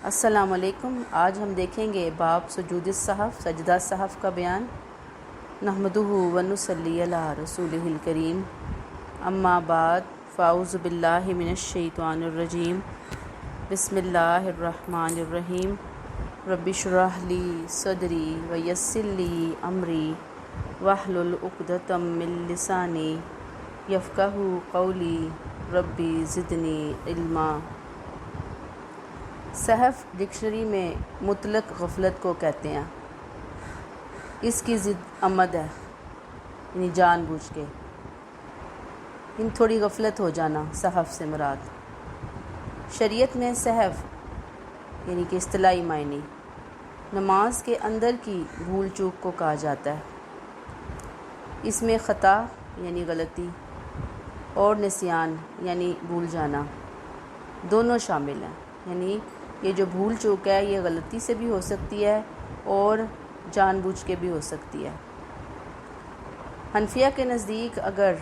السلام علیکم۔ آج ہم دیکھیں گے باب سجود الصحف، سجدہ صحف کا بیان۔ نحمدہ و نصلی علی رسولہ الکریم، اما بعد فاعوذ باللہ من الشیطان الرجیم، بسم اللہ الرحمن الرحیم۔ رب اشرح لی صدری ویسر لی امری واحلل عقدۃ من لسانی یفقہوا قولی ربی زدنی علما۔ صحف ڈکشنری میں مطلق غفلت کو کہتے ہیں۔ اس کی ضد عمد ہے، یعنی جان بوجھ کے، تھوڑی غفلت ہو جانا صحف سے مراد۔ شریعت میں صحف یعنی کہ اصطلاحی معنی نماز کے اندر کی بھول چوک کو کہا جاتا ہے۔ اس میں خطا یعنی غلطی اور نسیان یعنی بھول جانا دونوں شامل ہیں، یعنی یہ جو بھول چوک ہے یہ غلطی سے بھی ہو سکتی ہے اور جان بوجھ کے بھی ہو سکتی ہے۔ حنفیہ کے نزدیک اگر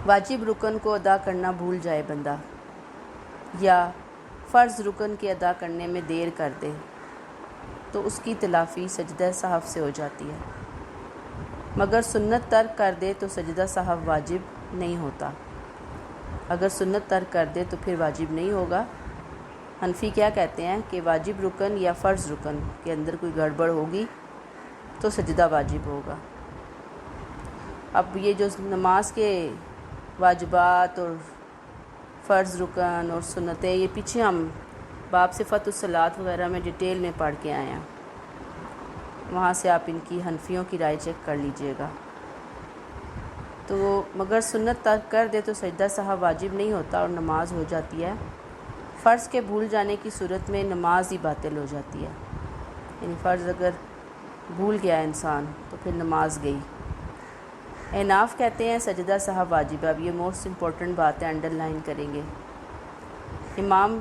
واجب رکن کو ادا کرنا بھول جائے بندہ یا فرض رکن کے ادا کرنے میں دیر کر دے تو اس کی تلافی سجدہ صحف سے ہو جاتی ہے، مگر سنت ترک کر دے تو سجدہ صحف واجب نہیں ہوتا۔ اگر سنت ترک کر دے تو پھر واجب نہیں ہوگا۔ حنفی کیا کہتے ہیں کہ واجب رکن یا فرض رکن کے اندر کوئی گڑبڑ ہوگی تو سجدہ واجب ہوگا۔ اب یہ جو نماز کے واجبات اور فرض رکن اور سنتیں، یہ پیچھے ہم باب صفت الصلاۃ وغیرہ میں ڈیٹیل میں پڑھ کے آئے ہیں، وہاں سے آپ ان کی حنفیوں کی رائے چیک کر لیجئے گا۔ تو مگر سنت ترک کر دے تو سجدہ صحف واجب نہیں ہوتا اور نماز ہو جاتی ہے۔ فرض کے بھول جانے کی صورت میں نماز ہی باطل ہو جاتی ہے، یعنی فرض اگر بھول گیا انسان تو پھر نماز گئی۔ احناف کہتے ہیں سجدہ صحف واجب ہے۔ اب یہ موسٹ امپورٹنٹ بات ہے، انڈر لائن کریں گے۔ امام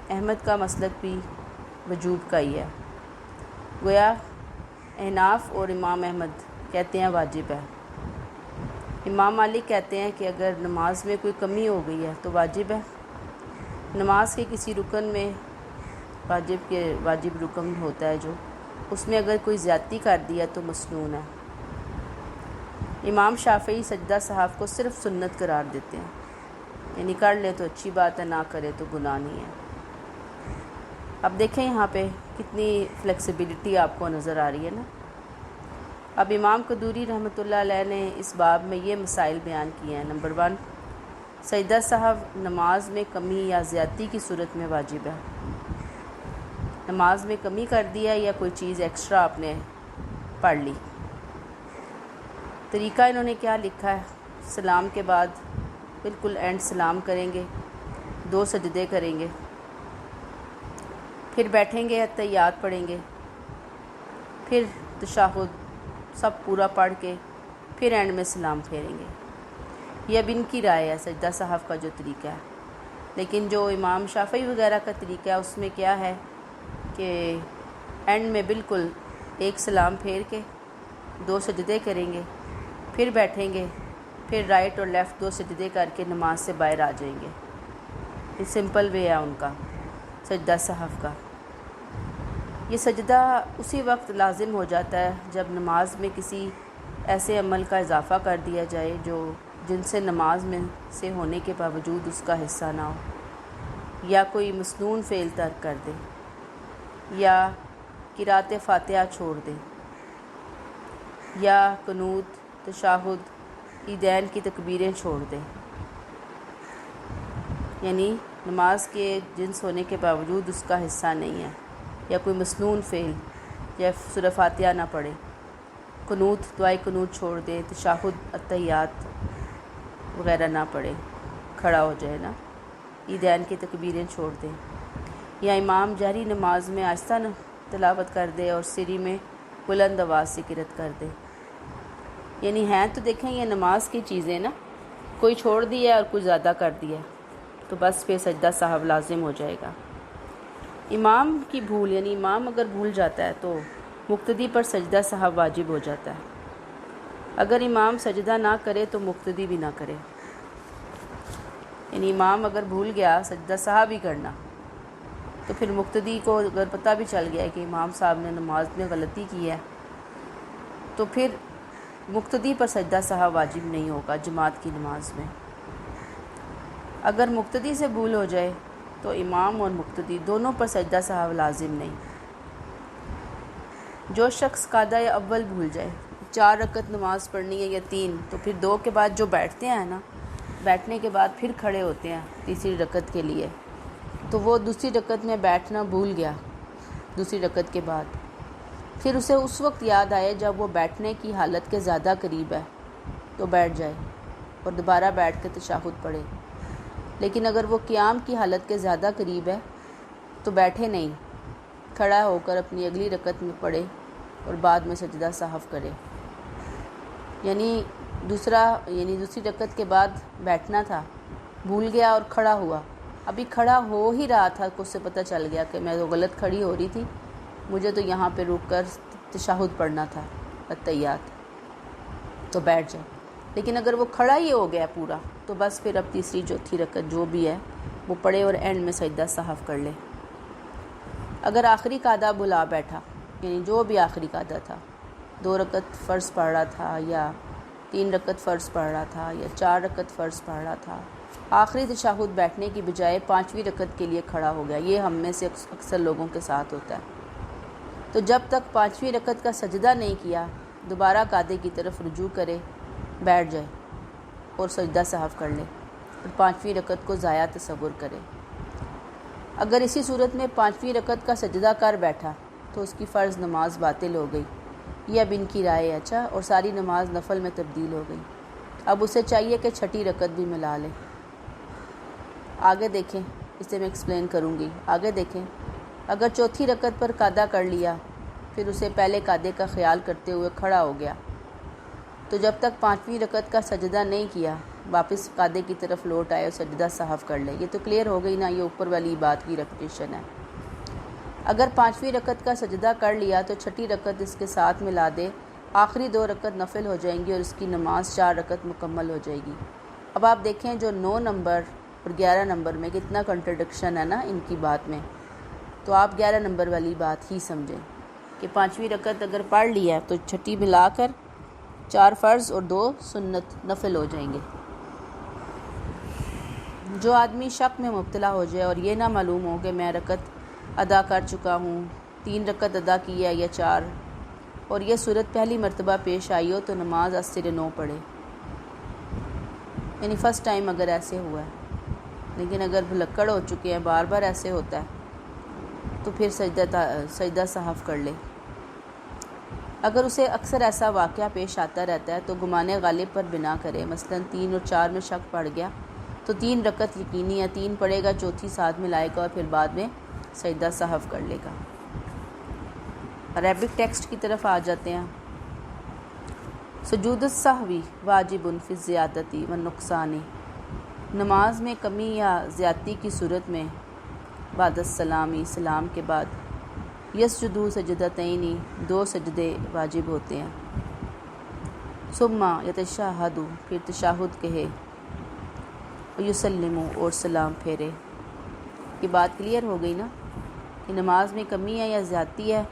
احمد کا مسلک بھی وجوب کا ہی ہے، گویا احناف اور امام احمد کہتے ہیں واجب ہے۔ امام مالک کہتے ہیں کہ اگر نماز میں کوئی کمی ہو گئی ہے تو واجب ہے۔ نماز کے کسی رکن میں واجب رکن ہوتا ہے جو اس میں اگر کوئی زیادتی کر دیا تو مسنون ہے۔ امام شافعی سجدہ صحف کو صرف سنت قرار دیتے ہیں، یعنی کر لے تو اچھی بات ہے، نہ کرے تو گناہ نہیں ہے۔ اب دیکھیں یہاں پہ کتنی فلیکسیبلٹی آپ کو نظر آ رہی ہے نا۔ اب امام قدوری رحمۃ اللہ علیہ نے اس باب میں یہ مسائل بیان کیے ہیں۔ نمبر 1، سجدہ صحف نماز میں کمی یا زیادتی کی صورت میں واجب ہے۔ نماز میں کمی کر دیا یا کوئی چیز ایکسٹرا آپ نے پڑھ لی۔ طریقہ انہوں نے کیا لکھا ہے، سلام کے بعد بالکل اینڈ سلام کریں گے، 2 سجدے کریں گے، پھر بیٹھیں گے، تحیات پڑھیں گے، پھر تشہد سب پورا پڑھ کے پھر اینڈ میں سلام پھیریں گے۔ یہ اب ان کی رائے ہے سجدہ صحف کا جو طریقہ ہے، لیکن جو امام شافعی وغیرہ کا طریقہ ہے اس میں کیا ہے کہ اینڈ میں بالکل ایک سلام پھیر کے 2 سجدے کریں گے، پھر بیٹھیں گے، پھر رائٹ اور لیفٹ 2 سجدے کر کے نماز سے باہر آ جائیں گے۔ یہ سمپل وے ہے ان کا سجدہ صحف کا۔ یہ سجدہ اسی وقت لازم ہو جاتا ہے جب نماز میں کسی ایسے عمل کا اضافہ کر دیا جائے جن سے نماز میں سے ہونے کے باوجود اس کا حصہ نہ ہو، یا کوئی مسنون فعل ترک کر دے، یا قرأت فاتحہ چھوڑ دے، یا قنوت، تشہد، عیدین کی تکبیریں چھوڑ دے، یعنی نماز کے جنس ہونے کے باوجود اس کا حصہ نہیں ہے، یا کوئی مسنون فعل یا سورہ فاتحہ نہ پڑھے، قنوت دعائے قنوت چھوڑ دے، تشہد التحیات وغیرہ نہ پڑھے، کھڑا ہو جائے نا، عیدین کی تکبیریں چھوڑ دے، یا امام جہری نماز میں آہستہ تلاوت کر دے اور سری میں بلند آواز سے قرأت کر دے، یعنی ہیں تو دیکھیں یہ نماز کی چیزیں نا، کوئی چھوڑ دیا اور کوئی زیادہ کر دیا تو بس پھر سجدہ صحف لازم ہو جائے گا۔ امام کی بھول، یعنی امام اگر بھول جاتا ہے تو مقتدی پر سجدہ صحف واجب ہو جاتا ہے۔ اگر امام سجدہ نہ کرے تو مقتدی بھی نہ کرے، یعنی امام اگر بھول گیا سجدہ صحف ہی کرنا تو پھر مقتدی کو اگر پتہ بھی چل گیا ہے کہ امام صاحب نے نماز میں غلطی کی ہے تو پھر مقتدی پر سجدہ سہو واجب نہیں ہوگا جماعت کی نماز میں۔ اگر مقتدی سے بھول ہو جائے تو امام اور مقتدی دونوں پر سجدہ سہو لازم نہیں۔ جو شخص قاعدہ اول بھول جائے، 4 رکعت نماز پڑھنی ہے یا 3، تو پھر 2 کے بعد جو بیٹھتے ہیں نا، بیٹھنے کے بعد پھر کھڑے ہوتے ہیں تیسری رکعت کے لیے، تو وہ دوسری رکعت میں بیٹھنا بھول گیا دوسری رکعت کے بعد، پھر اسے اس وقت یاد آئے جب وہ بیٹھنے کی حالت کے زیادہ قریب ہے تو بیٹھ جائے اور دوبارہ بیٹھ کے تشہد پڑھے۔ لیکن اگر وہ قیام کی حالت کے زیادہ قریب ہے تو بیٹھے نہیں، کھڑا ہو کر اپنی اگلی رکعت میں پڑھے اور بعد میں سجدہ سہو کرے۔ یعنی دوسری رکعت کے بعد بیٹھنا تھا، بھول گیا اور کھڑا ہوا، ابھی کھڑا ہو ہی رہا تھا کہ اس سے پتہ چل گیا کہ میں تو غلط کھڑی ہو رہی تھی، مجھے تو یہاں پہ رک کر تشہد پڑھنا تھا التحیات، تو بیٹھ جائے۔ لیکن اگر وہ کھڑا ہی ہو گیا پورا تو بس پھر اب تیسری چوتھی رکعت جو بھی ہے وہ پڑھے اور اینڈ میں سجدہ سہو کر لے۔ اگر آخری قاعدہ بھلا بیٹھا، یعنی جو بھی آخری قاعدہ تھا، 2 رکعت فرض پڑھ رہا تھا یا 3 رکعت فرض پڑھ رہا تھا یا 4 رکعت فرض پڑھ رہا تھا، آخری تشہد بیٹھنے کی بجائے 5ویں رکعت کے لیے کھڑا ہو گیا، یہ ہم میں سے اکثر لوگوں کے ساتھ ہوتا ہے، تو جب تک 5ویں رکعت کا سجدہ نہیں کیا دوبارہ قاعدے کی طرف رجوع کرے، بیٹھ جائے اور سجدہ سہو کر لے اور 5ویں رکعت کو ضائع تصور کرے۔ اگر اسی صورت میں 5ویں رکعت کا سجدہ کر بیٹھا تو اس کی فرض نماز باطل ہو گئی، یہ اب ان کی رائے ہے، اچھا، اور ساری نماز نفل میں تبدیل ہو گئی۔ اب اسے چاہیے کہ 6ٹھی رکعت بھی ملا لے۔ آگے دیکھیں، اسے میں ایکسپلین کروں گی، آگے دیکھیں۔ اگر 4تھی رکعت پر قاعدہ کر لیا، پھر اسے پہلے قاعدے کا خیال کرتے ہوئے کھڑا ہو گیا، تو جب تک 5ویں رکعت کا سجدہ نہیں کیا واپس قاعدے کی طرف لوٹ آئے اور سجدہ سہو کر لے۔ یہ تو کلیئر ہو گئی نا، یہ اوپر والی بات کی ریپیٹیشن ہے۔ اگر 5ویں رکعت کا سجدہ کر لیا تو 6ٹھی رکعت اس کے ساتھ ملا دے، آخری 2 رکعت نفل ہو جائیں گی اور اس کی نماز 4 رکعت مکمل ہو جائے گی۔ اب آپ دیکھیں جو 9 نمبر اور 11 نمبر میں کتنا کنٹرڈکشن ہے نا ان کی بات میں، تو آپ 11 نمبر والی بات ہی سمجھیں کہ 5ویں رکعت اگر پڑھ لی ہے تو 6ٹھی ملا کر 4 فرض اور 2 سنت نفل ہو جائیں گے۔ جو آدمی شک میں مبتلا ہو جائے اور یہ نہ معلوم ہو کہ میں رکعت ادا کر چکا ہوں، 3 رکعت ادا کی ہے یا 4، اور یہ صورت پہلی مرتبہ پیش آئی ہو تو نماز از سر نو پڑھے، یعنی فرسٹ ٹائم اگر ایسے ہوا ہے۔ لیکن اگر بھلکڑ ہو چکے ہیں، بار بار ایسے ہوتا ہے، تو پھر سجدہ سہو کر لے۔ اگر اسے اکثر ایسا واقعہ پیش آتا رہتا ہے تو گمان غالب پر بنا کرے، مثلا 3 اور 4 میں شک پڑ گیا تو 3 رکعت یقینی ہے، 3 پڑھے گا، 4تھی ساتھ ملائے گا اور پھر بعد میں سجدہ سہو کر لے گا۔ عربک ٹیکسٹ کی طرف آ جاتے ہیں۔ سجود السہوی واجب فی الزیادتی والنقصان، نماز میں کمی یا زیادتی کی صورت میں بعد السلامی، سلام کے بعد یسجدو سجدتین، 2 سجدے واجب ہوتے ہیں، ثم یتشہد، پھر تشہد کہے، ویسلم، اور سلام پھیرے۔ یہ بات کلیئر ہو گئی نا کہ نماز میں کمی ہے یا زیادتی ہے،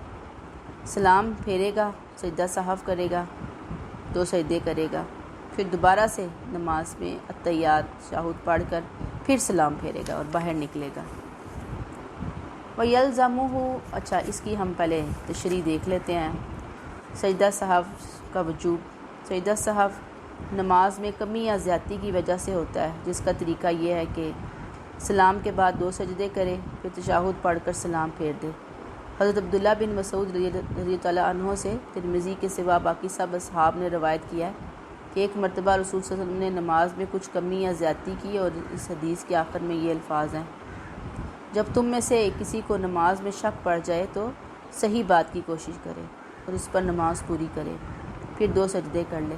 سلام پھیرے گا، سجدہ سہو کرے گا، 2 سجدے کرے گا، پھر دوبارہ سے نماز میں التحیات تشہد پڑھ کر پھر سلام پھیرے گا اور باہر نکلے گا۔ وَيَلْزَمُهُ، اچھا اس کی ہم پہلے تشریح دیکھ لیتے ہیں۔ سجدہ سہو کا وجوب، سجدہ سہو نماز میں کمی یا زیادتی کی وجہ سے ہوتا ہے، جس کا طریقہ یہ ہے کہ سلام کے بعد 2 سجدے کرے، پھر تشہد پڑھ کر سلام پھیر دے۔ حضرت عبداللہ بن مسعود رضی اللہ عنہ سے ترمذی کے سوا باقی سب اصحاب نے روایت کیا ہے کہ ایک مرتبہ رسول صلی اللہ علیہ وسلم نے نماز میں کچھ کمی یا زیادتی کی، اور اس حدیث کے آخر میں یہ الفاظ ہیں: جب تم میں سے کسی کو نماز میں شک پڑ جائے تو صحیح بات کی کوشش کرے اور اس پر نماز پوری کرے، پھر 2 سجدے کر لے۔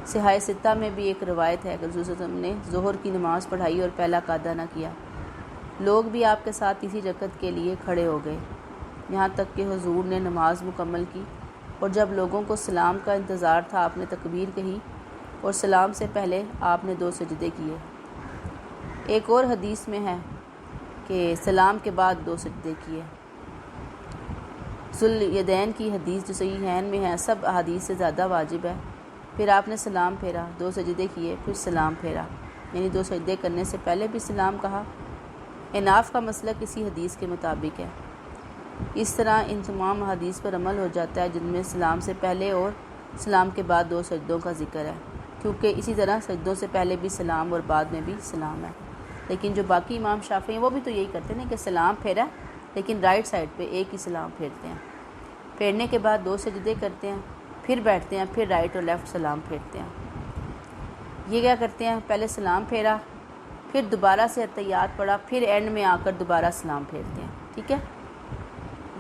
صحاح ستہ میں بھی ایک روایت ہے کہ رسول صلی اللہ علیہ وسلم نے ظہر کی نماز پڑھائی اور پہلا قاعدہ نہ کیا، لوگ بھی آپ کے ساتھ تیسری رکعت کے لیے کھڑے ہو گئے، یہاں تک کہ حضور نے نماز مکمل کی، اور جب لوگوں کو سلام کا انتظار تھا آپ نے تکبیر کہی اور سلام سے پہلے آپ نے 2 سجدے کیے۔ ایک اور حدیث میں ہے کہ سلام کے بعد 2 سجدے کیے۔ ذوالیدین کی حدیث جو صحیحین میں ہے سب احادیث سے زیادہ واجب ہے۔ پھر آپ نے سلام پھیرا، 2 سجدے کیے، پھر سلام پھیرا، یعنی 2 سجدے کرنے سے پہلے بھی سلام کہا۔ اناف کا مسئلہ کسی حدیث کے مطابق ہے۔ اس طرح ان تمام حدیث پر عمل ہو جاتا ہے جن میں سلام سے پہلے اور سلام کے بعد 2 سجدوں کا ذکر ہے، کیونکہ اسی طرح سجدوں سے پہلے بھی سلام اور بعد میں بھی سلام ہے۔ لیکن جو باقی امام شافعی ہیں وہ بھی تو یہی کرتے ہیں کہ سلام پھیرا لیکن رائٹ سائڈ پہ ایک ہی سلام پھیرتے ہیں، پھیرنے کے بعد 2 سجدے کرتے ہیں، پھر بیٹھتے ہیں، پھر رائٹ اور لیفٹ سلام پھیرتے ہیں۔ یہ کیا کرتے ہیں، پہلے سلام پھیرا، پھر دوبارہ سے اتحیات پڑھا، پھر اینڈ میں آ کر دوبارہ سلام پھیرتے ہیں۔ ٹھیک ہے،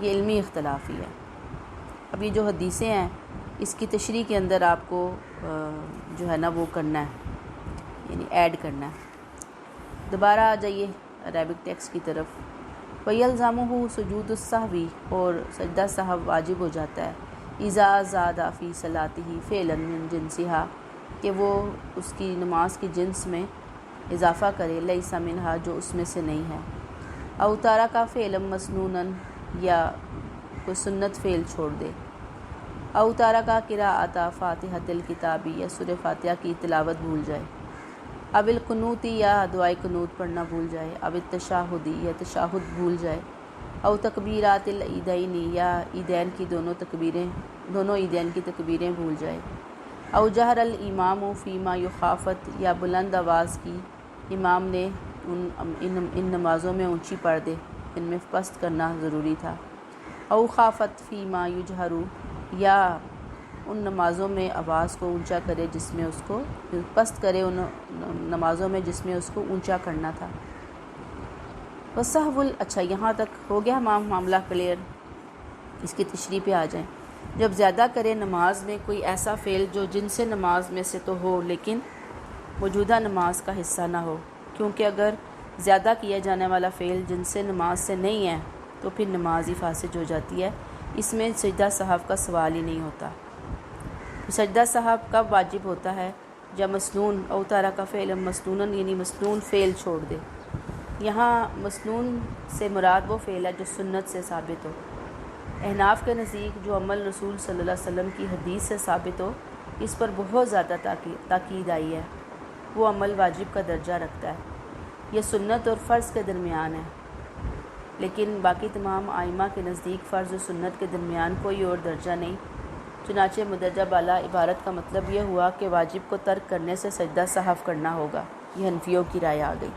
یہ علمی اختلاف ہی ہے۔ اب یہ جو حدیثیں ہیں اس کی تشریح کے اندر آپ کو جو ہے نا وہ کرنا ہے، یعنی ایڈ کرنا ہے۔ دوبارہ آ جائیے عربک ٹیکسٹ کی طرف۔ وَيَلْزَمُهُ سُجُودُ السَّهْوِ، اور سجدہ سہو واجب ہو جاتا ہے، اِذَا زَادَ فِي صَلَاتِهِ فِعْلًا مِّن جِنسِهَا، کہ وہ اس کی نماز کی جنس میں اضافہ کرے، لَيْسَ مِنْهَا، جو اس میں سے نہیں ہے، اَوْ تَرَكَ فِعْلًا مَسْنُونًا، یا کوئی سنت فعل چھوڑ دے، اَوْ تَرَكَ قِرَاءَةَ فَاتِحَةِ الْكِتَابِ، یا سورہ فاتحہ کی تلاوت بھول جائے، اب القنوتی، یا دعائے قنوت پڑھنا بھول جائے، اب التشہدی، یا تشہد بھول جائے، او تکبیرات العیدین، یا عیدین کی دونوں عیدین کی تکبیریں بھول جائے، او جہر الامام فیما یخافت، یا بلند آواز کی امام نے ان نمازوں میں اونچی پڑھ دے ان میں پست کرنا ضروری تھا، او خافت فیما یجہرو، یا ان نمازوں میں آواز کو اونچا کرے جس میں اس کو پست کرے، ان نمازوں میں جس میں اس کو اونچا کرنا تھا۔ وَسَہْوُ، اچھا یہاں تک ہو گیا معاملہ کلیئر، اس کی تشریح پہ آ جائیں۔ جب زیادہ کرے نماز میں کوئی ایسا فعل جو جن سے نماز میں سے تو ہو لیکن موجودہ نماز کا حصہ نہ ہو، کیونکہ اگر زیادہ کیا جانے والا فعل جن سے نماز سے نہیں ہے تو پھر نماز ہی فاسد ہو جاتی ہے، اس میں سجدہ سہو کا سوال ہی نہیں ہوتا۔ سجدہ سہو کب واجب ہوتا ہے، جب مسنون او ترک فعلا مسنونا، یعنی مسنون فعل چھوڑ دے۔ یہاں مسنون سے مراد وہ فعل ہے جو سنت سے ثابت ہو۔ احناف کے نزدیک جو عمل رسول صلی اللہ علیہ وسلم کی حدیث سے ثابت ہو اس پر بہت زیادہ تاکید آئی ہے، وہ عمل واجب کا درجہ رکھتا ہے، یہ سنت اور فرض کے درمیان ہے۔ لیکن باقی تمام ائمہ کے نزدیک فرض و سنت کے درمیان کوئی اور درجہ نہیں، چنانچہ مدرجہ بالا عبارت کا مطلب یہ ہوا کہ واجب کو ترک کرنے سے سجدہ سہو کرنا ہوگا، یہ حنفیوں کی رائے آ گئی۔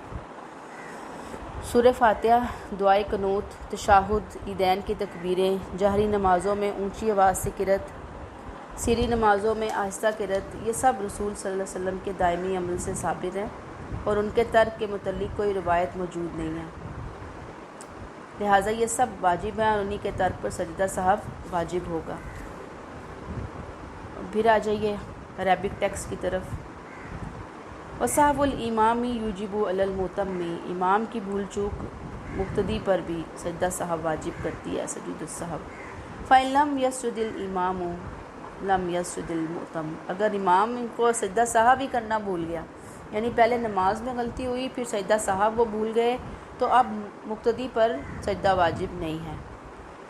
سورہ فاتحہ، دعائے قنوت، تشہد، عیدین کی تکبیریں، جہری نمازوں میں اونچی آواز سے قرأت، سری نمازوں میں آہستہ قرأت، یہ سب رسول صلی اللہ علیہ وسلم کے دائمی عمل سے ثابت ہیں اور ان کے ترک کے متعلق کوئی روایت موجود نہیں ہے، لہٰذا یہ سب واجب ہیں اور انہی کے ترک پر سجدہ سہو واجب ہوگا۔ پھر آ جائیے عربک ٹیکسٹ کی طرف۔ وَسَہْوُ الْإِمَامِ يُوجِبُ عَلَى الْمُؤْتَمِّ، امام کی بھول چوک مقتدی پر بھی سجدہ سہو واجب کرتی ہے، سجود السہو۔ فَإِن لَمْ يَسْجُدِ الْإِمَامُ لَمْ يَسْجُدِ الْمُؤْتَمُّ، اگر امام ان کو سجدہ سہو ہی کرنا بھول گیا، یعنی پہلے نماز میں غلطی ہوئی پھر سجدہ سہو وہ بھول گئے تو اب مقتدی پر سجدہ واجب نہیں ہے۔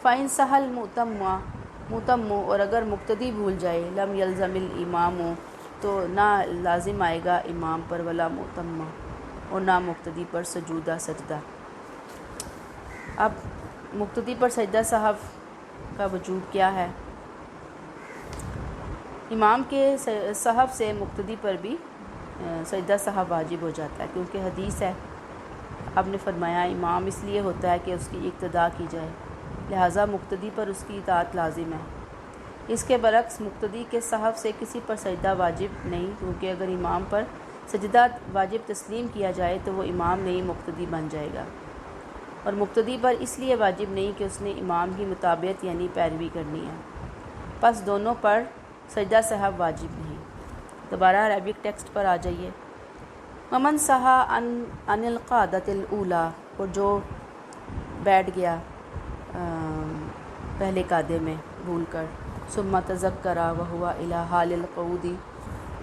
فَإِن سَهَا الْمُؤْتَمُّ، اور اگر مقتدی بھول جائے، لم یلزم الامام، تو نہ لازم آئے گا امام پر، ولا مؤتم، اور نہ مقتدی پر سجودہ سجدہ۔ اب مقتدی پر سجدہ سہو کا وجوب کیا ہے؟ امام کے سہو سے مقتدی پر بھی سجدہ سہو واجب ہو جاتا ہے، کیونکہ حدیث ہے، آپ نے فرمایا امام اس لیے ہوتا ہے کہ اس کی اقتداء کی جائے، لہٰذا مقتدی پر اس کی اطاعت لازم ہے۔ اس کے برعکس مقتدی کے سہو سے کسی پر سجدہ واجب نہیں، کیونکہ اگر امام پر سجدہ واجب تسلیم کیا جائے تو وہ امام نہیں مقتدی بن جائے گا، اور مقتدی پر اس لیے واجب نہیں کہ اس نے امام کی مطابعت یعنی پیروی کرنی ہے، پس دونوں پر سجدہ سہو واجب نہیں۔ دوبارہ عربک ٹیکسٹ پر آ جائیے۔ وَمَنْ سَهَا عَنِ الْقَعْدَةِ الْأُولَىٰ، اور جو بیٹھ گیا پہلے قعدے میں بھول کر، ثُمَّ تَذَكَّرَ وَهُوَ إِلَىٰ حَالِ الْقُعُودِ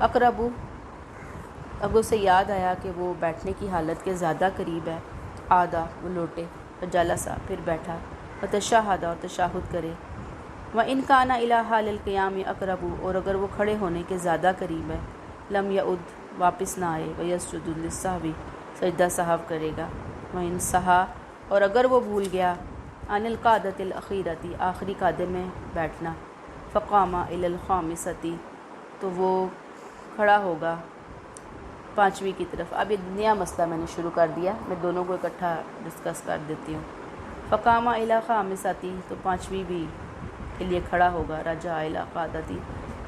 أَقْرَبُ، اب اسے یاد آیا کہ وہ بیٹھنے کی حالت کے زیادہ قریب ہے، آدھا وہ لوٹے، فجلسا پھر بیٹھا، وتشہد اور تشہد کرے، وَإِنْ كَانَ إِلَىٰ حَالِ الْقِيَامِ أَقْرَبُ اور اگر وہ کھڑے ہونے کے زیادہ قریب ہے، لم یعد واپس نہ آئے، وَيَسْجُدُ لِلسَّهْوِ سجدہ سہو کرے گا، وَإِنْ سَہَا اور اگر وہ بھول گیا، عَنِ الْقَعْدَةِ الْأَخِيرَةِ آخری قعدے میں بیٹھنا، فَقَامَ إِلَى الْخَامِسَةِ تو وہ کھڑا ہوگا پانچویں کی طرف۔ اب یہ نیا مسئلہ میں نے شروع کر دیا، میں دونوں کو اکٹھا ڈسکس کر دیتی ہوں۔ فقام الی الخامسۃ تو پانچویں بھی کے لیے کھڑا ہوگا، رجع الی القعدۃ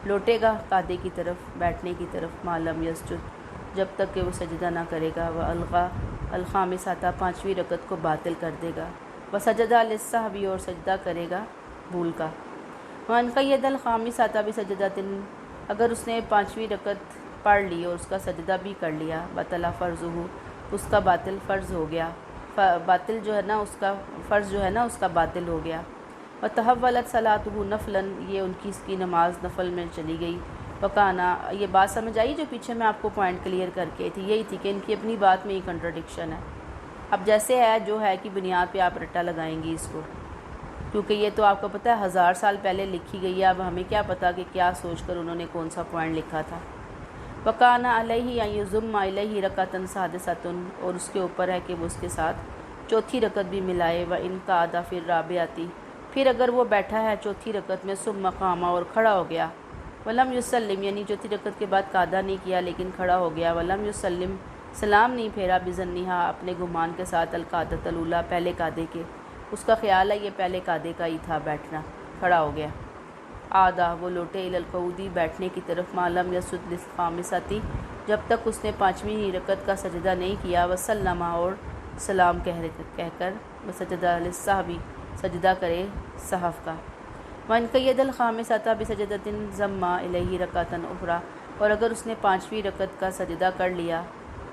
لوٹے گا قعدے کی طرف، بیٹھنے کی طرف، ما لم یسجد جب تک کہ وہ سجدہ نہ کرے گا، والغا الخامسۃ پانچویں رکعت کو باطل کر دے گا، وسجد للسہو اور سجدہ کرے گا بھول کا، وان قید الخامسۃ بسجدۃ اگر اس نے پانچویں رکعت پڑھ لی اور اس کا سجدہ بھی کر لیا، بطل فرضہ اس کا باطل فرض ہو گیا، باطل جو ہے نا اس کا فرض جو ہے نا اس کا باطل ہو گیا، وتحولت صلاتہ نفلا یہ ان کی اس کی نماز نفل میں چلی گئی، وکانا یہ بات سمجھ آئی جو پیچھے میں آپ کو پوائنٹ کلیئر کر کے تھی، یہی تھی کہ ان کی اپنی بات میں ہی کنٹرڈکشن ہے۔ اب جیسے ہے جو ہے کی بنیاد پہ آپ رٹا لگائیں گی اس کو، کیونکہ یہ تو آپ کو پتہ ہے 1000 سال پہلے لکھی گئی ہے، اب ہمیں کیا پتہ کہ کیا سوچ کر انہوں نے کون سا پوائنٹ لکھا تھا۔ وَكَانَ عَلَيْهِ أَن يُضِمَّ إِلَيْهِ رَكْعَةً سَادِسَةً اور اس کے اوپر ہے کہ وہ اس کے ساتھ چوتھی رکعت بھی ملائے، وَإِنْ قَعَدَ فِي الرَّابِعَةِ پھر اگر وہ بیٹھا ہے چوتھی رکعت میں، ثُمَّ قَامَ اور کھڑا ہو گیا، وَلَمْ يُسَلِّمْ یعنی چوتھی رکعت کے بعد قعدہ نہیں کیا لیکن کھڑا ہو گیا، وَلَمْ يُسَلِّمْ سلام نہیں پھیرا، بِظَنِّهَا اپنے گمان کے ساتھ، القعدۃ الاولیٰ پہلے قعدے کے، اس کا خیال ہے یہ پہلے قعدے کا ہی تھا بیٹھنا، کھڑا ہو گیا، آدھا وہ لوٹے الی القعود بیٹھنے کی طرف، ما لم یسجد للخامسۃ جب تک اس نے پانچویں رکعت کا سجدہ نہیں کیا، وسلم اور سلام کہہ کر، وسجد للسہو سجدہ کرے سہو کا، وَإِنْ قَيَّدَ الْخَامِسَةَ بِسَجْدَةٍ ضَمَّ إِلَيْهِ رَكْعَةً أُخْرَىٰ اور اگر اس نے پانچویں رکعت کا سجدہ کر لیا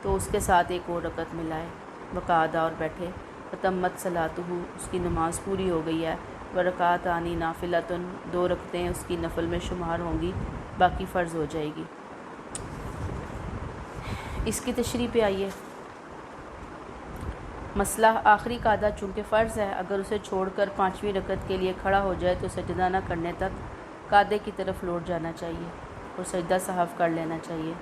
تو اس کے ساتھ ایک اور رکعت ملائے، وقعد اور بیٹھے، وتمت صلاتہ اس کی نماز پوری ہو گئی ہے، ورکعتان نافلۃ دو رکعتیں اس کی نفل میں شمار ہوں گی، باقی فرض ہو جائے گی۔ اس کی تشریح پہ آئیے۔ مسئلہ آخری قعدہ چونکہ فرض ہے، اگر اسے چھوڑ کر پانچویں رکعت کے لیے کھڑا ہو جائے تو سجدہ نہ کرنے تک قعدے کی طرف لوٹ جانا چاہیے اور سجدہ سہو کر لینا چاہیے،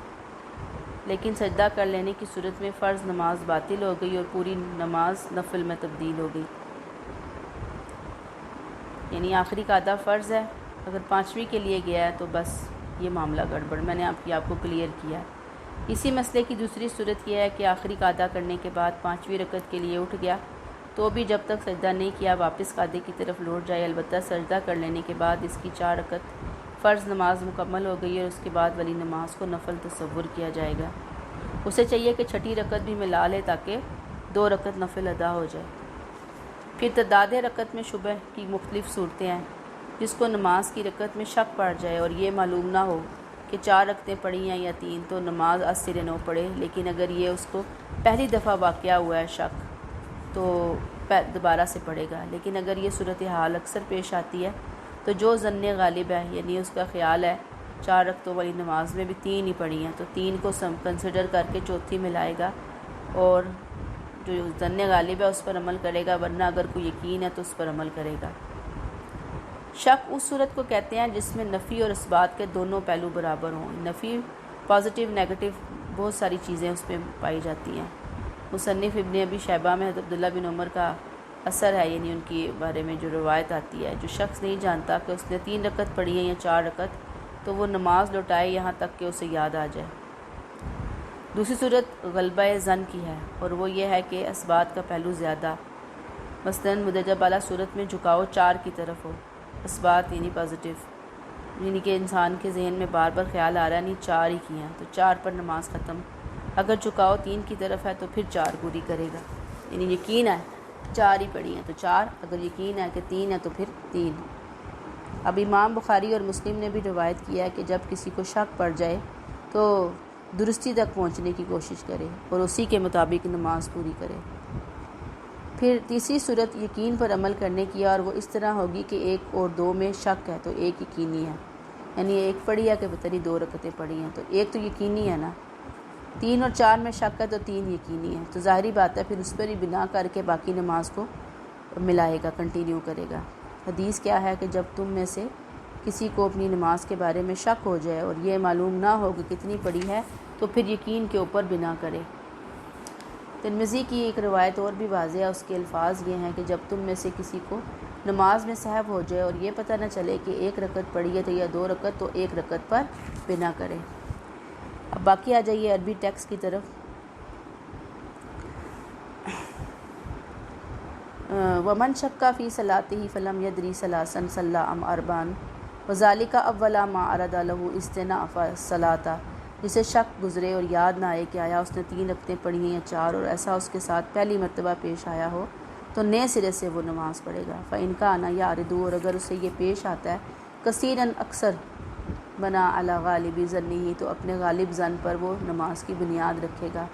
لیکن سجدہ کر لینے کی صورت میں فرض نماز باطل ہو گئی اور پوری نماز نفل میں تبدیل ہو گئی، یعنی آخری قعدہ فرض ہے، اگر پانچویں کے لیے گیا ہے تو بس یہ معاملہ گڑبڑ، میں نے آپ کو کلیئر کیا ہے۔ اسی مسئلے کی دوسری صورت یہ ہے کہ آخری قعدہ کرنے کے بعد پانچویں رکعت کے لیے اٹھ گیا تو بھی جب تک سجدہ نہیں کیا واپس قعدے کی طرف لوٹ جائے، البتہ سجدہ کر لینے کے بعد اس کی 4 رکعت فرض نماز مکمل ہو گئی اور اس کے بعد والی نماز کو نفل تصور کیا جائے گا، اسے چاہیے کہ چھٹی رکعت بھی ملا لے تاکہ 2 رکعت نفل ادا ہو جائے۔ پھر تعداد رکعت میں شبہ کی مختلف صورتیں ہیں، جس کو نماز کی رکعت میں شک پڑ جائے اور یہ معلوم نہ ہو کہ 4 رکعتیں پڑھی ہیں یا 3 تو نماز از سرے نو پڑھے، لیکن اگر یہ اس کو پہلی دفعہ واقعہ ہوا ہے شک تو دوبارہ سے پڑھے گا، لیکن اگر یہ صورتحال اکثر پیش آتی ہے تو جو ظن غالب ہے یعنی اس کا خیال ہے 4 رکعتوں والی نماز میں بھی 3 ہی پڑھی ہیں تو 3 کو کنسیڈر کر کے چوتھی ملائے گا اور جو ظن غالب ہے اس پر عمل کرے گا، ورنہ اگر کوئی یقین ہے تو اس پر عمل کرے گا۔ شک اس صورت کو کہتے ہیں جس میں نفی اور اثبات کے دونوں پہلو برابر ہوں، نفی پازیٹیو نیگیٹو بہت ساری چیزیں اس میں پائی جاتی ہیں۔ مصنف ابن ابی شیبہ میں حضرت عبداللہ بن عمر کا اثر ہے، یعنی ان کے بارے میں جو روایت آتی ہے، جو شخص نہیں جانتا کہ اس نے 3 رکعت پڑھی ہے یا 4 رکعت تو وہ نماز لوٹائے یہاں تک کہ اسے یاد آ جائے۔ دوسری صورت غلبہ ظن کی ہے اور وہ یہ ہے کہ اثبات کا پہلو زیادہ، مثلاً مدرجہ بالا صورت میں جھکاؤ 4 کی طرف ہو، اثبات یعنی پازیٹیو، یعنی کہ انسان کے ذہن میں بار بار خیال آ رہا ہے نہیں 4 ہی کی ہیں تو 4 پر نماز ختم، اگر جھکاؤ 3 کی طرف ہے تو پھر 4 پوری کرے گا، یعنی یقین ہے 4 ہی پڑھی ہیں تو 4، اگر یقین ہے کہ 3 ہے تو پھر 3۔ اب امام بخاری اور مسلم نے بھی روایت کیا ہے کہ جب کسی کو شک پڑ جائے تو درستی تک پہنچنے کی کوشش کرے اور اسی کے مطابق نماز پوری کرے۔ پھر تیسری صورت یقین پر عمل کرنے کی ہے اور وہ اس طرح ہوگی کہ 1 اور 2 میں شک ہے تو 1 یقینی ہے، یعنی 1 پڑھی ہے کہ پتہ نہیں 2 رکعتیں پڑھی ہیں تو 1 تو یقینی ہے نا، 3 اور 4 میں شک ہے تو 3 یقینی ہے، تو ظاہری بات ہے پھر اس پر ہی بنا کر کے باقی نماز کو ملائے گا، کنٹینیو کرے گا۔ حدیث کیا ہے کہ جب تم میں سے کسی کو اپنی نماز کے بارے میں شک ہو جائے اور یہ معلوم نہ ہو کہ کتنی پڑی ہے تو پھر یقین کے اوپر بنا کرے۔ ترمذی کی ایک روایت اور بھی واضح ہے، اس کے الفاظ یہ ہیں کہ جب تم میں سے کسی کو نماز میں سہو ہو جائے اور یہ پتہ نہ چلے کہ 1 رکعت پڑھی ہے تو یا 2 رکعت، تو 1 رکعت پر بنا کرے۔ اب باقی آ جائیے عربی ٹیکسٹ کی طرف۔ ومن شک فی صلاتہ فلم یدری ثلاثا صلی ام اربعا وذالک اول ما اراد له استئناف الصلاۃ، جسے شک گزرے اور یاد نہ آئے کہ آیا اس نے 3 رکعتیں پڑھی ہیں یا 4، اور ایسا اس کے ساتھ پہلی مرتبہ پیش آیا ہو تو نئے سرے سے وہ نماز پڑھے گا۔ فإن کان یعرض، اور اگر اسے یہ پیش آتا ہے کثیراً اکثر، بنا علی غالب ظنہ، تو اپنے غالب ظن پر وہ نماز کی بنیاد رکھے گا۔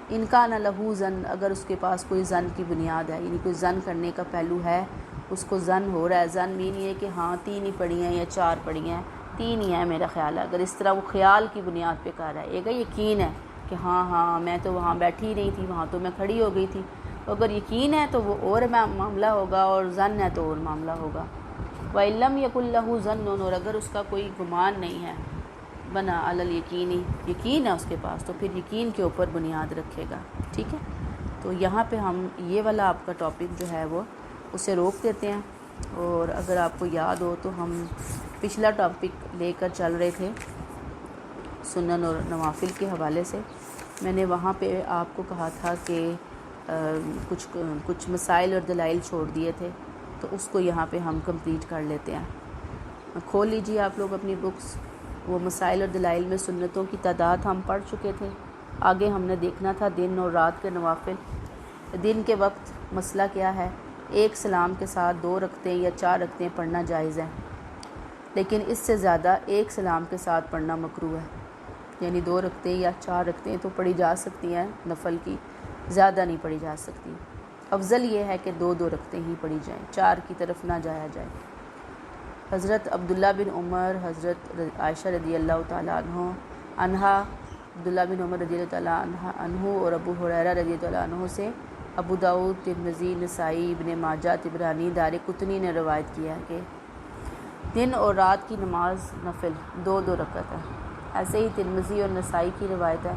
ان کان لہ ظن، اگر اس کے پاس کوئی ظن کی بنیاد ہے، یعنی کوئی ظن کرنے کا پہلو ہے، اس کو ظن ہو رہا ہے، ظن مین یہ کہ ہاں 3 ہی پڑھی ہیں یا 4 پڑھی ہیں، 3 ہی ہیں میرا خیال ہے، اگر اس طرح وہ خیال کی بنیاد پہ کر رہا ہے، ایک یقین ہے کہ ہاں میں تو وہاں بیٹھی نہیں تھی، وہاں تو میں کھڑی ہو گئی تھی، اگر یقین ہے تو وہ اور معاملہ ہوگا، اور ظن ہے تو اور معاملہ ہوگا۔ وَإِن لَّمْ يَكُن لَّهُ ظَنٌّ، اور اگر اس کا کوئی گمان نہیں ہے، بنا علی الیقین، یقین ہے اس کے پاس، تو پھر یقین کے اوپر بنیاد رکھے گا۔ ٹھیک ہے، تو یہاں پہ ہم یہ والا آپ کا ٹاپک جو ہے وہ اسے روک دیتے ہیں، اور اگر آپ کو یاد ہو تو ہم پچھلا ٹاپک لے کر چل رہے تھے سنن اور نوافل کے حوالے سے۔ میں نے وہاں پہ آپ کو کہا تھا کہ کچھ مسائل اور دلائل چھوڑ دیے تھے، تو اس کو یہاں پہ ہم کمپلیٹ کر لیتے ہیں۔ کھول لیجیے آپ لوگ اپنی بکس۔ وہ مسائل اور دلائل میں سنتوں کی تعداد ہم پڑھ چکے تھے، آگے ہم نے دیکھنا تھا دن اور رات کے نوافل۔ دن کے وقت مسئلہ کیا ہے؟ 1 سلام کے ساتھ 2 رکعتیں یا 4 رکعتیں پڑھنا جائز ہے، لیکن اس سے زیادہ 1 سلام کے ساتھ پڑھنا مکروہ ہے، یعنی 2 رکعتیں یا 4 رکعتیں تو پڑھی جا سکتی ہیں نفل کی، زیادہ نہیں پڑھی جا سکتی۔ افضل یہ ہے کہ 2 رکعتیں ہی پڑھی جائیں، 4 کی طرف نہ جایا جائے۔ حضرت عبداللہ بن عمر، حضرت عائشہ رضی اللہ تعالیٰ عنہا، عبداللہ بن عمر رضی اللہ تعالیٰ عنہ اور ابو ہریرہ رضی اللہ عنہ سے ابو داؤد، ترمذی، نسائی، ابن ماجہ، طبرانی، دارقطنی نے روایت کیا ہے کہ دن اور رات کی نماز نفل 2 رکعت ہے۔ ایسے ہی ترمذی اور نسائی کی روایت ہے،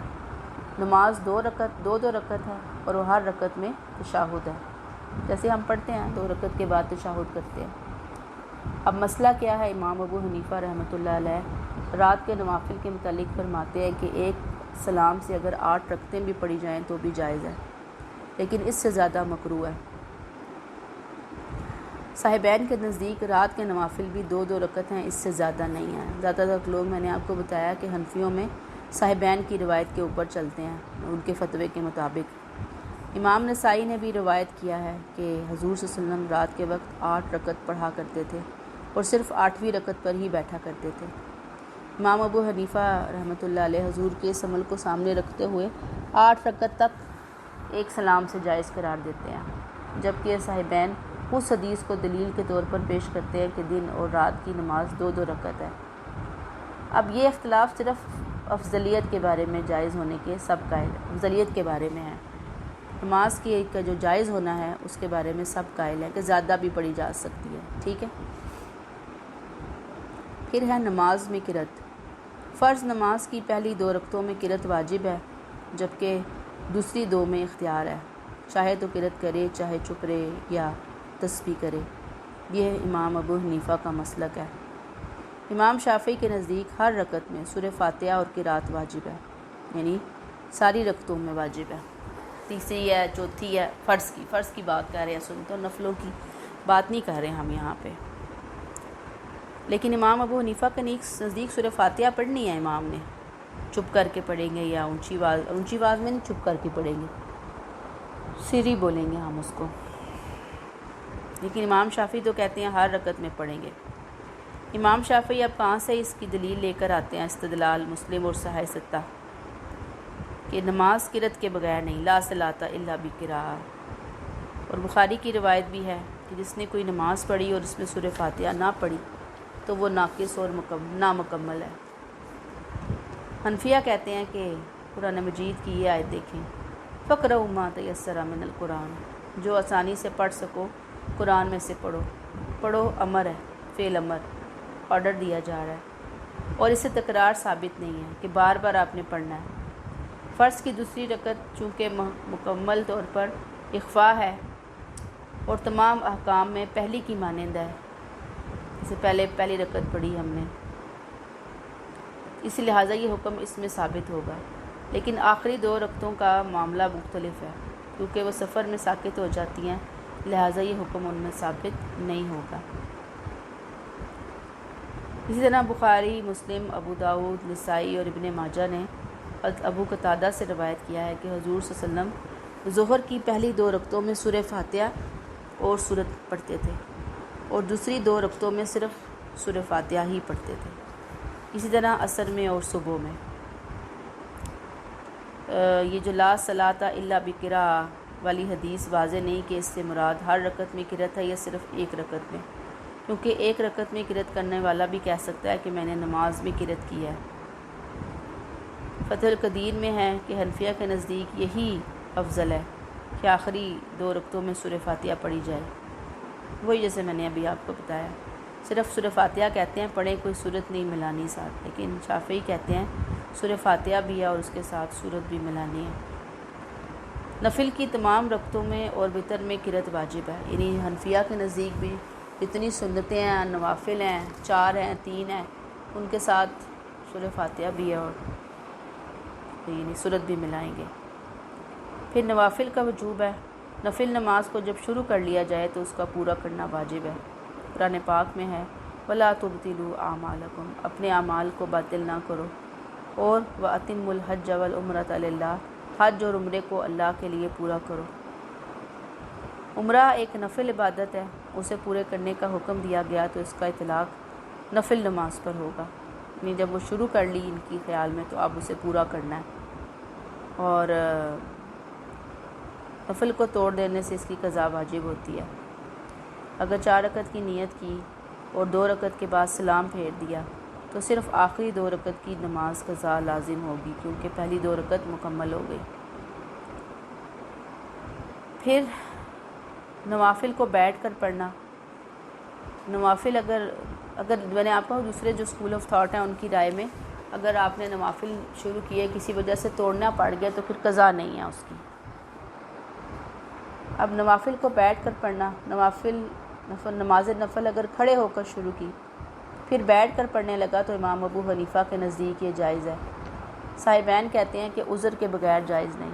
نماز 2 رکعت ہے، اور وہ ہر رکعت میں تشہد ہے، جیسے ہم پڑھتے ہیں 2 رکعت کے بعد تشہد کرتے ہیں۔ اب مسئلہ کیا ہے؟ امام ابو حنیفہ رحمۃ اللہ علیہ رات کے نوافل کے متعلق فرماتے ہیں کہ 1 سلام سے اگر 8 رکعتیں بھی پڑھی جائیں تو بھی جائز ہے، لیکن اس سے زیادہ مکروہ ہے۔ صاحبین کے نزدیک رات کے نوافل بھی 2 رکعت ہیں، اس سے زیادہ نہیں ہیں۔ زیادہ تر لوگ، میں نے آپ کو بتایا کہ حنفیوں میں صاحبین کی روایت کے اوپر چلتے ہیں، ان کے فتوے کے مطابق۔ امام نسائی نے بھی روایت کیا ہے کہ حضور صلی اللہ علیہ وسلم رات کے وقت 8 رکعت پڑھا کرتے تھے اور صرف 8ویں رکعت پر ہی بیٹھا کرتے تھے۔ امام ابو حنیفہ رحمۃ اللہ علیہ حضور کے اس عمل کو سامنے رکھتے ہوئے 8 رکعت تک 1 سلام سے جائز قرار دیتے ہیں، جبکہ صاحبین اس حدیث کو دلیل کے طور پر پیش کرتے ہیں کہ دن اور رات کی نماز 2 رکعت ہے۔ اب یہ اختلاف صرف افضلیت کے بارے میں جائز ہونے کے سب قائل ہیں، افضلیت کے بارے میں ہے، نماز کی کا جو جائز ہونا ہے اس کے بارے میں سب قائل ہیں کہ زیادہ بھی پڑھی جا سکتی ہے۔ ٹھیک ہے، پھر ہے نماز میں قرأت۔ فرض نماز کی پہلی 2 رکعتوں میں قرأت واجب ہے، جبکہ دوسری 2 میں اختیار ہے، چاہے تو قرأت کرے، چاہے چپ رہے یا تسبیح کرے۔ یہ امام ابو حنیفہ کا مسلک ہے۔ امام شافعی کے نزدیک ہر رکعت میں سورہ فاتحہ اور قرأت واجب ہے، یعنی ساری رکعتوں میں واجب ہے، تیسری ہے، چوتھی ہے، فرض کی بات کر رہے ہیں، سنتوں نفلوں کی بات نہیں کر رہے ہم یہاں پہ۔ لیکن امام ابو حنیفہ کے نزدیک سورہ فاتحہ پڑھنی ہے، امام نے چپ کر کے پڑھیں گے یا اونچی آواز میں نہیں، چپ کر کے پڑھیں گے، سری بولیں گے ہم اس کو۔ لیکن امام شافعی تو کہتے ہیں ہر رکعت میں پڑھیں گے۔ امام شافعی اب کہاں سے اس کی دلیل لے کر آتے ہیں؟ استدلال مسلم اور صحیح 6 کہ نماز قرأت کے بغیر نہیں، لا صلاۃ الا بقراءہ، اور بخاری کی روایت بھی ہے کہ جس نے کوئی نماز پڑھی اور اس میں سورہ فاتحہ نہ پڑھی تو وہ ناقص اور نامکمل ہے۔ حنفیہ کہتے ہیں کہ قرآن مجید کی یہ آیت دیکھیں، فقرؤ ما تیسر من القرآن، جو آسانی سے پڑھ سکو قرآن میں سے پڑھو۔ پڑھو امر ہے، فعل امر، آرڈر دیا جا رہا ہے، اور اس سے تکرار ثابت نہیں ہے کہ بار بار آپ نے پڑھنا ہے۔ فرض کی دوسری رکعت چونکہ مکمل طور پر اخفا ہے اور تمام احکام میں پہلی کی مانند ہے، اس سے پہلے پہلی رکعت پڑھی ہم نے، اس لہٰذا یہ حکم اس میں ثابت ہوگا، لیکن آخری 2 رکعتوں کا معاملہ مختلف ہے کیونکہ وہ سفر میں ساقط ہو جاتی ہیں، لہٰذا یہ حکم ان میں ثابت نہیں ہوگا۔ اسی طرح بخاری، مسلم، ابو داؤد، نسائی اور ابن ماجہ نے ابو قتادہ سے روایت کیا ہے کہ حضور صلی اللہ علیہ وسلم ظہر کی پہلی 2 رکعتوں میں سورہ فاتحہ اور سورت پڑھتے تھے اور دوسری 2 رکعتوں میں صرف سورہ فاتحہ ہی پڑھتے تھے۔ اسی طرح عصر میں اور صبح میں۔ یہ جو لا صلاۃ الا بقراءۃ والی حدیث واضح نہیں کہ اس سے مراد ہر رکعت میں قرأت ہے یا صرف ایک رکعت میں، کیونکہ ایک رکعت میں قرأت کرنے والا بھی کہہ سکتا ہے کہ میں نے نماز میں قرأت کی ہے۔ فتح القدیر میں ہے کہ حنفیہ کے نزدیک یہی افضل ہے کہ آخری 2 رکعتوں میں سورہ فاتحہ پڑھی جائے، وہی جیسے میں نے ابھی آپ کو بتایا، صرف سورہ فاتحہ کہتے ہیں پڑھیں، کوئی سورت نہیں ملانی ساتھ، لیکن شافعی کہتے ہیں سورہ فاتحہ بھی ہے اور اس کے ساتھ سورت بھی ملانی ہے۔ نفل کی تمام رکعتوں میں اور وتر میں قرأت واجب ہے، یعنی حنفیہ کے نزدیک بھی جتنی سنتیں ہیں، نوافل ہیں، 4 ہیں، 3 ہیں، ان کے ساتھ سورہ فاتحہ بھی ہے اور یعنی سورت بھی ملائیں گے۔ پھر نوافل کا وجوب ہے، نفل نماز کو جب شروع کر لیا جائے تو اس کا پورا کرنا واجب ہے۔ قرآن پاک میں ہے وَلَا تُبْطِلُوا أَعْمَالَكُمْ، اپنے اعمال کو باطل نہ کرو، اور وَأَتِمُّوا الْحَجَّ وَالْعُمْرَةَ لِلَّهِ، حج اور عمرے کو اللہ کے لیے پورا کرو۔ عمرہ ایک نفل عبادت ہے، اسے پورے کرنے کا حکم دیا گیا تو اس کا اطلاق نفل نماز پر ہوگا، یعنی جب وہ شروع کر لی ان کی خیال میں تو اب اسے پورا کرنا ہے، اور نفل کو توڑ دینے سے اس کی قضا واجب ہوتی ہے۔ اگر 4 رکعت کی نیت کی اور 2 رکعت کے بعد سلام پھیر دیا تو صرف آخری 2 رکعت کی نماز قضا لازم ہوگی کیونکہ پہلی 2 رکعت مکمل ہو گئی۔ پھر نوافل کو بیٹھ کر پڑھنا، نوافل اگر میں نے آپ کو دوسرے جو اسکول آف تھاٹ ہیں ان کی رائے میں اگر آپ نے نوافل شروع کیے کسی وجہ سے توڑنا پڑ گیا تو پھر قضا نہیں ہے اس کی۔ اب نوافل کو بیٹھ کر پڑھنا، نماز نفل اگر کھڑے ہو کر شروع کی پھر بیٹھ کر پڑھنے لگا تو امام ابو حنیفہ کے نزدیک یہ جائز ہے۔ صاحبین کہتے ہیں کہ عذر کے بغیر جائز نہیں،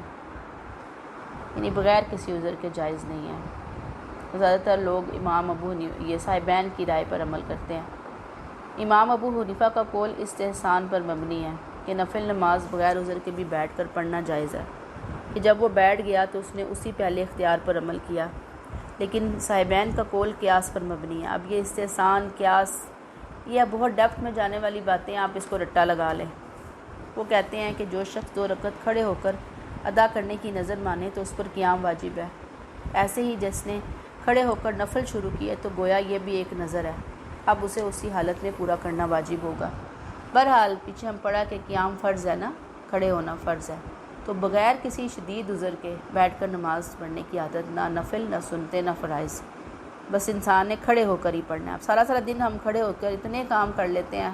یعنی بغیر کسی عذر کے جائز نہیں ہے۔ زیادہ تر لوگ امام ابو حنیفہ یہ صاحبین کی رائے پر عمل کرتے ہیں۔ امام ابو حنیفہ کا قول استحسان پر مبنی ہے کہ نفل نماز بغیر عذر کے بھی بیٹھ کر پڑھنا جائز ہے، کہ جب وہ بیٹھ گیا تو اس نے اسی پہلے اختیار پر عمل کیا، لیکن صاحبین کا قول قیاس پر مبنی ہے۔ اب یہ استحسان، قیاس، یہ بہت ڈیپتھ میں جانے والی باتیں، آپ اس کو رٹا لگا لیں۔ وہ کہتے ہیں کہ جو شخص 2 رکعت کھڑے ہو کر ادا کرنے کی نظر مانے تو اس پر قیام واجب ہے، ایسے ہی جس نے کھڑے ہو کر نفل شروع کیے تو گویا یہ بھی ایک نظر ہے، اب اسے اسی حالت میں پورا کرنا واجب ہوگا۔ بہرحال پیچھے ہم پڑھا کہ قیام فرض ہے نا، کھڑے ہونا فرض ہے، تو بغیر کسی شدید عذر کے بیٹھ کر نماز پڑھنے کی عادت نہ نفل، نہ سنتے، نہ فرائض، بس انسان نے کھڑے ہو کر ہی پڑھنا ہے۔ اب سارا دن ہم کھڑے ہو کر اتنے کام کر لیتے ہیں،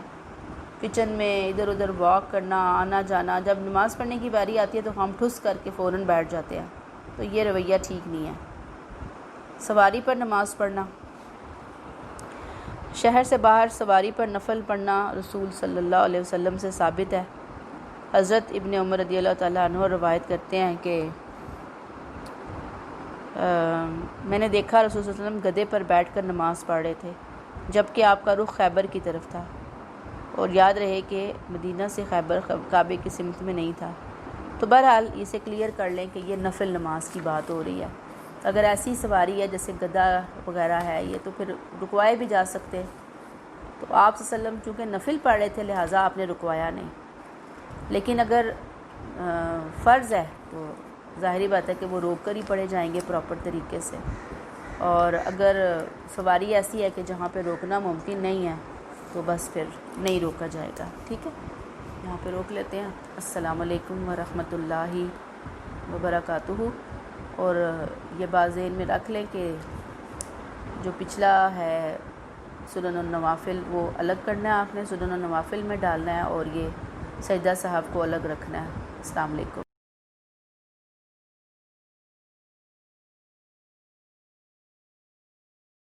کچن میں ادھر ادھر واک کرنا، آنا جانا، جب نماز پڑھنے کی باری آتی ہے تو ہم ٹھس کر کے فوراً بیٹھ جاتے ہیں، تو یہ رویہ ٹھیک نہیں ہے۔ سواری پر نماز پڑھنا، شہر سے باہر سواری پر نفل پڑھنا رسول صلی اللہ علیہ وسلم سے ثابت ہے۔ حضرت ابن عمر رضی اللہ تعالیٰ عنہ روایت کرتے ہیں کہ میں نے دیکھا رسول صلی اللہ علیہ وسلم گدھے پر بیٹھ کر نماز پڑھ رہے تھے جبکہ آپ کا رخ خیبر کی طرف تھا، اور یاد رہے کہ مدینہ سے خیبر کعبے کی سمت میں نہیں تھا۔ تو بہرحال اسے کلیئر کر لیں کہ یہ نفل نماز کی بات ہو رہی ہے۔ اگر ایسی سواری ہے جیسے گدھا وغیرہ ہے یہ تو پھر رکوائے بھی جا سکتے، تو آپ صلی اللہ علیہ وسلم چونکہ نفل پڑھ رہے تھے لہٰذا آپ نے رکوایا نہیں، لیکن اگر فرض ہے تو ظاہری بات ہے کہ وہ روک کر ہی پڑھے جائیں گے پراپر طریقے سے، اور اگر سواری ایسی ہے کہ جہاں پہ روکنا ممکن نہیں ہے تو بس پھر نہیں روکا جائے گا، ٹھیک ہے۔ یہاں پہ روک لیتے ہیں۔ السلام علیکم ورحمۃ اللہ وبرکاتہ۔ اور یہ بات ذہن میں رکھ لیں کہ جو پچھلا ہے سنن النوافل وہ الگ کرنا ہے، آپ نے سنن النوافل میں ڈالنا ہے، اور یہ سجدہ صاحب کو الگ رکھنا ہے۔ السلام علیکم۔